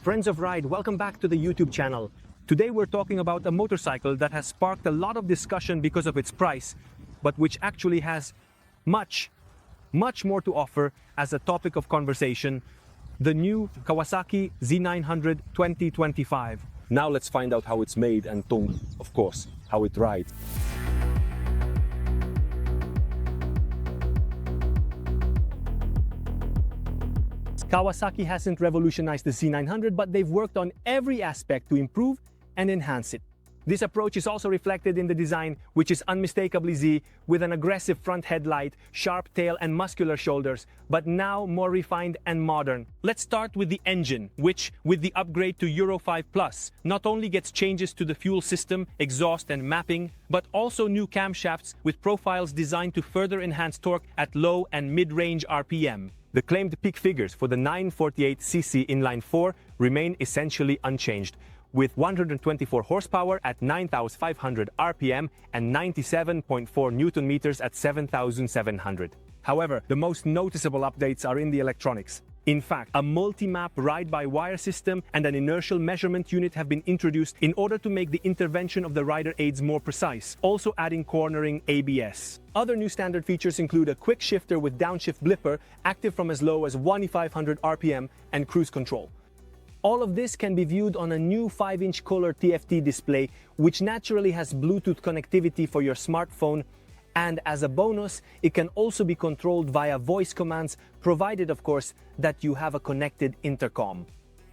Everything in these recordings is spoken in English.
Friends of Ride, welcome back to the YouTube channel. Today we're talking about a motorcycle that has sparked a lot of discussion because of its price, but which actually has much more to offer as a topic of conversation: the new Kawasaki Z900 2025. Now let's find out how it's made and, of course, how it rides. Kawasaki hasn't revolutionized the Z900, but they've worked on every aspect to improve and enhance it. This approach is also reflected in the design, which is unmistakably Z, with an aggressive front headlight, sharp tail and muscular shoulders, but now more refined and modern. Let's start with the engine, which, with the upgrade to Euro 5+, not only gets changes to the fuel system, exhaust and mapping, but also new camshafts with profiles designed to further enhance torque at low and mid-range RPM. The claimed peak figures for the 948cc inline-4 remain essentially unchanged, with 124 horsepower at 9,500 RPM and 97.4 Newton-meters at 7,700. However, the most noticeable updates are in the electronics. In fact, a multi-map ride-by-wire system and an inertial measurement unit have been introduced in order to make the intervention of the rider aids more precise, also adding cornering ABS. Other new standard features include a quick shifter with downshift blipper, active from as low as 1,500 RPM, and cruise control. All of this can be viewed on a new 5-inch color TFT display, which naturally has Bluetooth connectivity for your smartphone, and as a bonus, it can also be controlled via voice commands, provided of course that you have a connected intercom.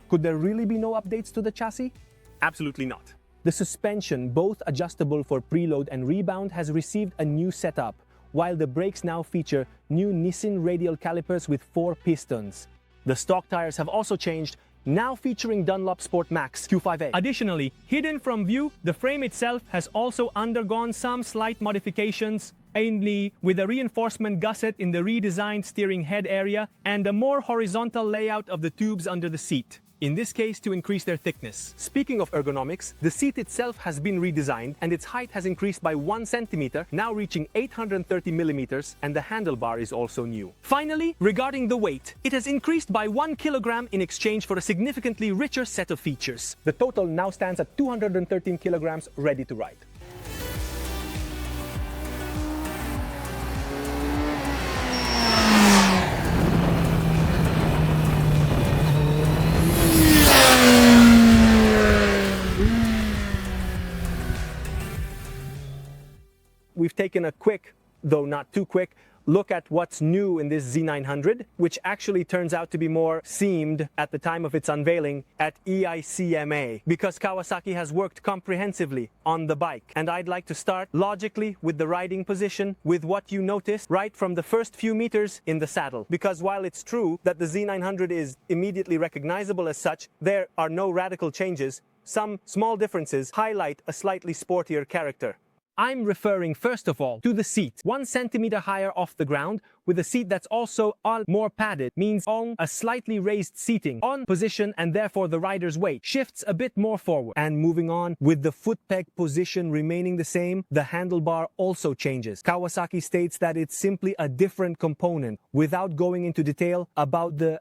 Could there really be no updates to the chassis? Absolutely not. The suspension, both adjustable for preload and rebound, has received a new setup, while the brakes now feature new Nissin radial calipers with 4 pistons. The stock tires have also changed, now featuring Dunlop Sport Max Q5A. Additionally, hidden from view, the frame itself has also undergone some slight modifications, mainly with a reinforcement gusset in the redesigned steering head area and a more horizontal layout of the tubes under the seat, in this case to increase their thickness. Speaking of ergonomics, the seat itself has been redesigned and its height has increased by 1 centimeter, now reaching 830 millimeters, and the handlebar is also new. Finally, regarding the weight, it has increased by 1 kilogram in exchange for a significantly richer set of features. The total now stands at 213 kilograms ready to ride. We've taken a quick, though not too quick, look at what's new in this Z900, which actually turns out to be more seamed at the time of its unveiling at EICMA, because Kawasaki has worked comprehensively on the bike. And I'd like to start logically with the riding position, with what you noticed right from the first few meters in the saddle. Because while it's true that the Z900 is immediately recognizable as such, there are no radical changes. Some small differences highlight a slightly sportier character. I'm referring first of all to the seat. 1 centimeter higher off the ground, with a seat that's also more padded, means on a slightly raised seating on position, and therefore the rider's weight shifts a bit more forward. And moving on, with the foot peg position remaining the same, the handlebar also changes. Kawasaki states that it's simply a different component, without going into detail about the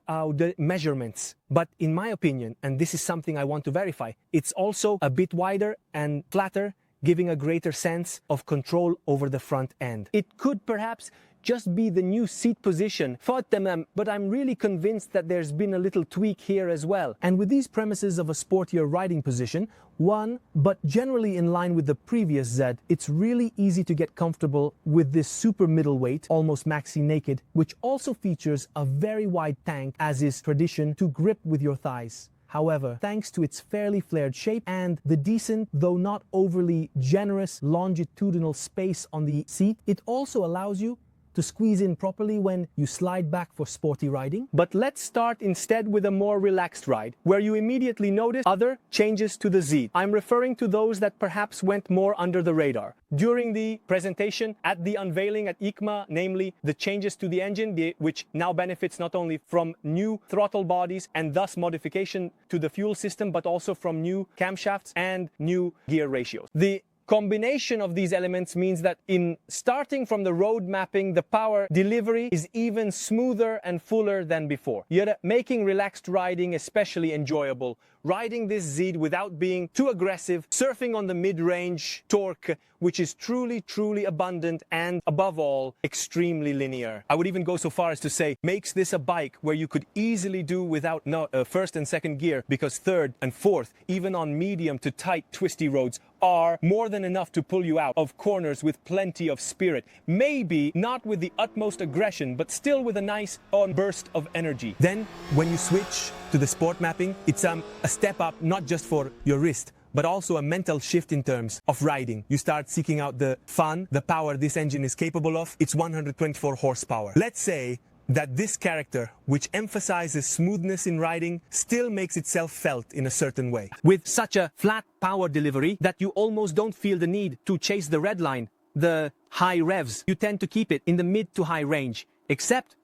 measurements. But in my opinion, and this is something I want to verify, it's also a bit wider and flatter, giving a greater sense of control over the front end. It could perhaps just be the new seat position, but I'm really convinced that there's been a little tweak here as well. And with these premises of a sportier riding position, but generally in line with the previous Z, it's really easy to get comfortable with this super middleweight, almost maxi naked, which also features a very wide tank, as is tradition, to grip with your thighs. However, thanks to its fairly flared shape and the decent, though not overly generous, longitudinal space on the seat, it also allows you to squeeze in properly when you slide back for sporty riding. But let's start instead with a more relaxed ride, where you immediately notice other changes to the Z. I'm referring to those that perhaps went more under the radar. During the presentation at the unveiling at EICMA, namely the changes to the engine, which now benefits not only from new throttle bodies and thus modification to the fuel system, but also from new camshafts and new gear ratios. The Combination of these elements means that in starting from the road mapping, the power delivery is even smoother and fuller than before, yet making relaxed riding especially enjoyable. Riding this Z without being too aggressive, surfing on the mid-range torque, which is truly abundant and, above all, extremely linear. I would even go so far as to say, makes this a bike where you could easily do without first and second gear, because third and fourth, even on medium to tight twisty roads, are more than enough to pull you out of corners with plenty of spirit. Maybe not with the utmost aggression, but still with a nice burst of energy. Then, when you switch to the sport mapping, it's a step up not just for your wrist, but also a mental shift in terms of riding. You start seeking out the fun, the power this engine is capable of. It's 124 horsepower. Let's say that this character, which emphasizes smoothness in riding, still makes itself felt in a certain way. With such a flat power delivery that you almost don't feel the need to chase the red line, the high revs. You tend to keep it in the mid to high range, except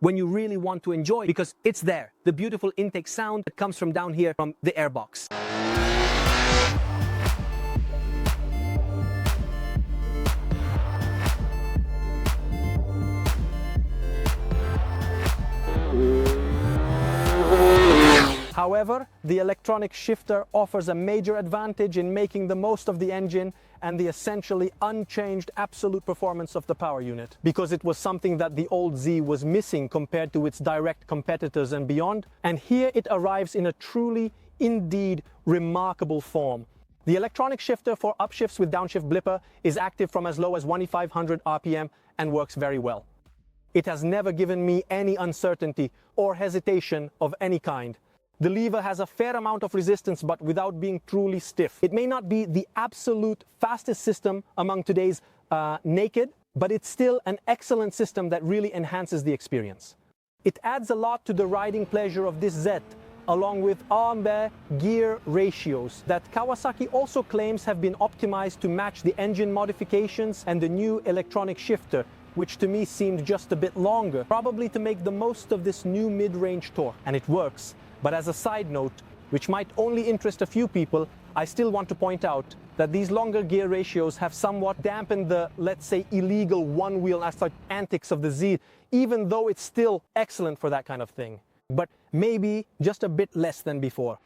when you really want to enjoy, because it's there, the beautiful intake sound that comes from down here from the airbox. However, the electronic shifter offers a major advantage in making the most of the engine and the essentially unchanged absolute performance of the power unit, because it was something that the old Z was missing compared to its direct competitors and beyond, and here it arrives in a truly, indeed, remarkable form. The electronic shifter for upshifts with downshift blipper is active from as low as 1500 RPM and works very well. It has never given me any uncertainty or hesitation of any kind. The lever has a fair amount of resistance, but without being truly stiff. It may not be the absolute fastest system among today's naked, but it's still an excellent system that really enhances the experience. It adds a lot to the riding pleasure of this Z, along with armbar gear ratios that Kawasaki also claims have been optimized to match the engine modifications and the new electronic shifter, which to me seemed just a bit longer, probably to make the most of this new mid-range torque. And it works. But as a side note, which might only interest a few people, I still want to point out that these longer gear ratios have somewhat dampened the, let's say, illegal one-wheel antics of the Z, even though it's still excellent for that kind of thing. But maybe just a bit less than before.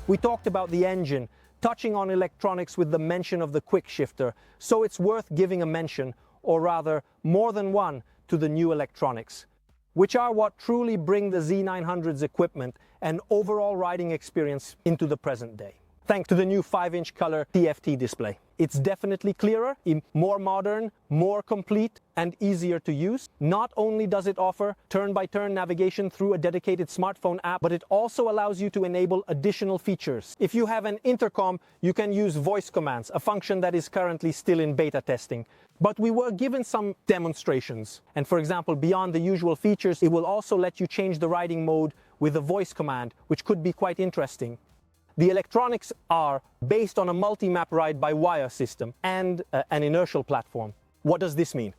We talked about the engine, touching on electronics with the mention of the quick shifter, so it's worth giving a mention, or rather more than one, to the new electronics, which are what truly bring the Z900's equipment and overall riding experience into the present day. Thanks to the new 5-inch color TFT display. It's definitely clearer, more modern, more complete, and easier to use. Not only does it offer turn-by-turn navigation through a dedicated smartphone app, but it also allows you to enable additional features. If you have an intercom, you can use voice commands, a function that is currently still in beta testing. But we were given some demonstrations. And for example, beyond the usual features, it will also let you change the riding mode with a voice command, which could be quite interesting. The electronics are based on a multi-map ride-by-wire system and an inertial platform. What does this mean?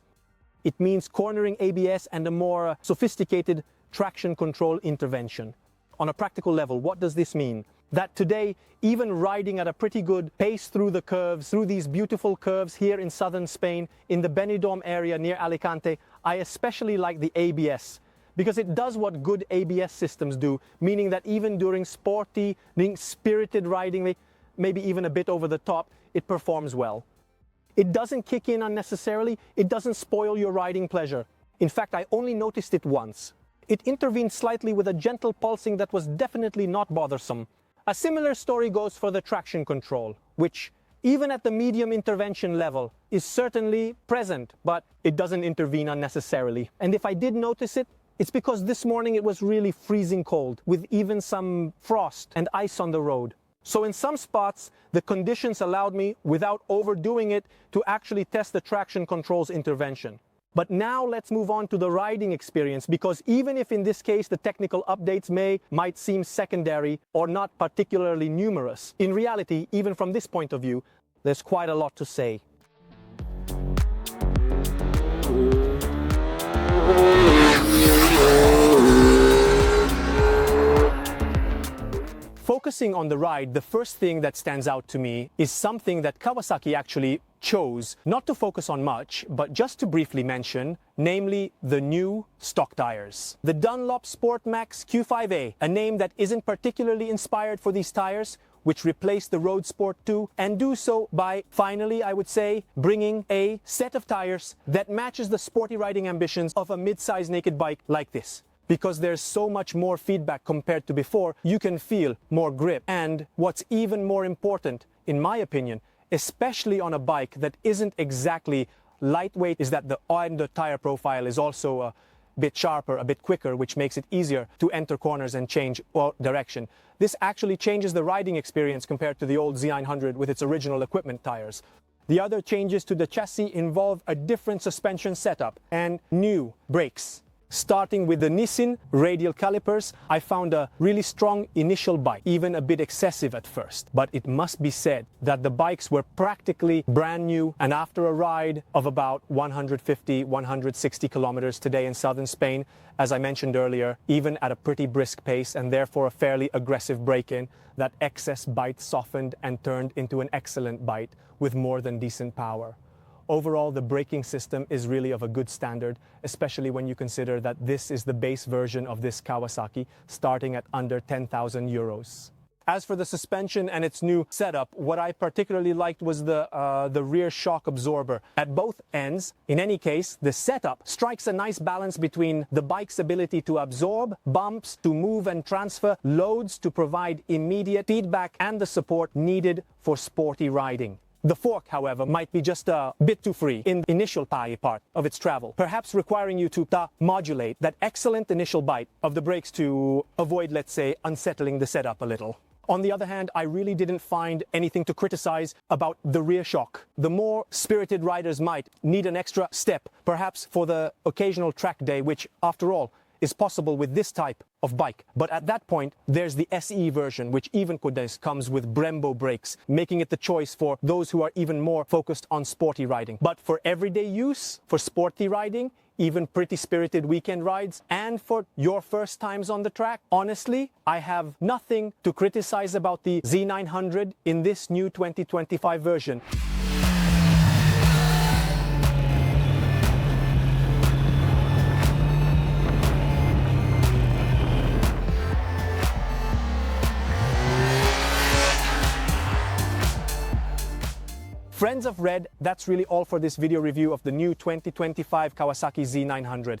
It means cornering ABS and a more sophisticated traction control intervention. On a practical level, what does this mean? That today, even riding at a pretty good pace through the curves, through these beautiful curves here in southern Spain, in the Benidorm area near Alicante, I especially like the ABS. Because it does what good ABS systems do, meaning that even during sporty, spirited riding, maybe even a bit over the top, it performs well. It doesn't kick in unnecessarily, it doesn't spoil your riding pleasure. In fact, I only noticed it once. It intervened slightly with a gentle pulsing that was definitely not bothersome. A similar story goes for the traction control, which, even at the medium intervention level, is certainly present, but it doesn't intervene unnecessarily. And if I did notice it, it's because this morning it was really freezing cold, with even some frost and ice on the road. So in some spots, the conditions allowed me, without overdoing it, to actually test the traction control's intervention. But now let's move on to the riding experience, because even if in this case the technical updates might seem secondary or not particularly numerous, in reality, even from this point of view, there's quite a lot to say. Focusing on the ride, the first thing that stands out to me is something that Kawasaki actually chose not to focus on much, but just to briefly mention, namely the new stock tires. The Dunlop Sport Max Q5A, a name that isn't particularly inspired for these tires, which replace the Road Sport 2 and do so by finally, I would say, bringing a set of tires that matches the sporty riding ambitions of a mid-size naked bike like this. Because there's so much more feedback compared to before, you can feel more grip. And what's even more important, in my opinion, especially on a bike that isn't exactly lightweight, is that the tire profile is also a bit sharper, a bit quicker, which makes it easier to enter corners and change direction. This actually changes the riding experience compared to the old Z900 with its original equipment tires. The other changes to the chassis involve a different suspension setup and new brakes. Starting with the Nissin radial calipers, I found a really strong initial bite, even a bit excessive at first. But it must be said that the bikes were practically brand new, and after a ride of about 150-160 kilometers today in southern Spain, as I mentioned earlier, even at a pretty brisk pace and therefore a fairly aggressive break-in, that excess bite softened and turned into an excellent bite with more than decent power. Overall, the braking system is really of a good standard, especially when you consider that this is the base version of this Kawasaki, starting at under 10,000 euros. As for the suspension and its new setup, what I particularly liked was the rear shock absorber at both ends. In any case, the setup strikes a nice balance between the bike's ability to absorb bumps, to move and transfer loads, to provide immediate feedback and the support needed for sporty riding. The fork, however, might be just a bit too free in the initial part of its travel, perhaps requiring you to modulate that excellent initial bite of the brakes to avoid, let's say, unsettling the setup a little. On the other hand, I really didn't find anything to criticize about the rear shock. The more spirited riders might need an extra step, perhaps for the occasional track day, which, after all, is possible with this type of bike. But at that point, there's the SE version, which even comes with Brembo brakes, making it the choice for those who are even more focused on sporty riding. But for everyday use, for sporty riding, even pretty spirited weekend rides, and for your first times on the track, honestly, I have nothing to criticize about the Z900 in this new 2025 version. Friends of Red, that's really all for this video review of the new 2025 Kawasaki Z900.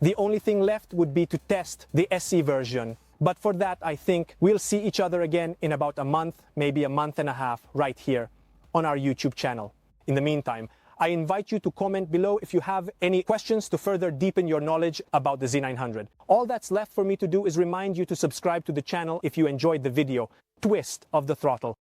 The only thing left would be to test the SE version. But for that, I think we'll see each other again in about a month, maybe a month and a half, right here on our YouTube channel. In the meantime, I invite you to comment below if you have any questions to further deepen your knowledge about the Z900. All that's left for me to do is remind you to subscribe to the channel if you enjoyed the video. Twist of the throttle.